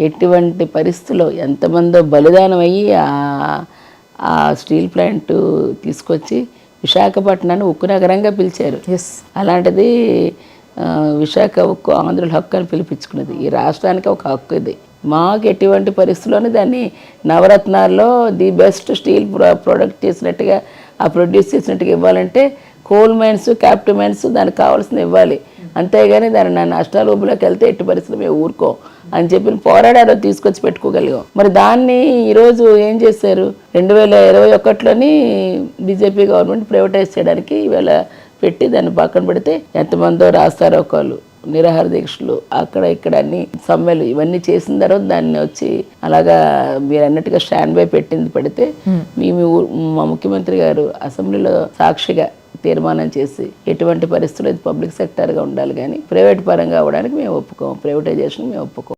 ఎటువంటి పరిస్థితుల్లో ఎంతమందో బలిదానం అయ్యి ఆ స్టీల్ ప్లాంట్ తీసుకొచ్చి విశాఖపట్నాన్ని ఉక్కు నగరంగా పిలిచారు. అలాంటిది విశాఖ ఉక్కు ఆంధ్రుల హక్కు అని పిలిపించుకున్నది. ఈ రాష్ట్రానికి ఒక హక్కు ఇది. మాకు ఎటువంటి పరిస్థితుల్లోనే దాన్ని నవరత్నాల్లో ది బెస్ట్ స్టీల్ ప్రోడక్ట్ చేసినట్టుగా ప్రొడ్యూస్ చేసినట్టుగా ఇవ్వాలంటే కోల్ మైన్స్, క్యాప్టివ్ మైన్స్ దానికి కావాల్సింది ఇవ్వాలి. అంతేగాని దాన్ని నా నష్టాల ఊబిలోకి వెళ్తే ఎట్టి పరిస్థితులు మేము ఊరుకోం అని చెప్పి పోరాడారో తీసుకొచ్చి పెట్టుకోగలిగాం. మరి దాన్ని ఈరోజు ఏం చేశారు, 2021లోని బీజేపీ గవర్నమెంట్ ప్రైవేటైజ్ చేయడానికి ఇవాళ పెట్టి దాన్ని పక్కన పెడితే ఎంతమందో రాస్తారోకాలు, నిరాహార దీక్షలు, అక్కడ ఇక్కడ అన్ని సమ్మెలు ఇవన్నీ చేసిన తర్వాత దాన్ని వచ్చి అలాగా మీరు అన్నట్టుగా స్టాండ్ బై పెట్టింది పెడితే మా ముఖ్యమంత్రి గారు అసెంబ్లీలో సాక్షిగా తీర్మానం చేసి ఎటువంటి పరిస్థితుల్లో ఇది పబ్లిక్ సెక్టర్గా ఉండాలి కానీ ప్రైవేట్ పరంగా అవ్వడానికి మేము ఒప్పుకోం, ప్రైవేటైజేషన్ మేము ఒప్పుకోం.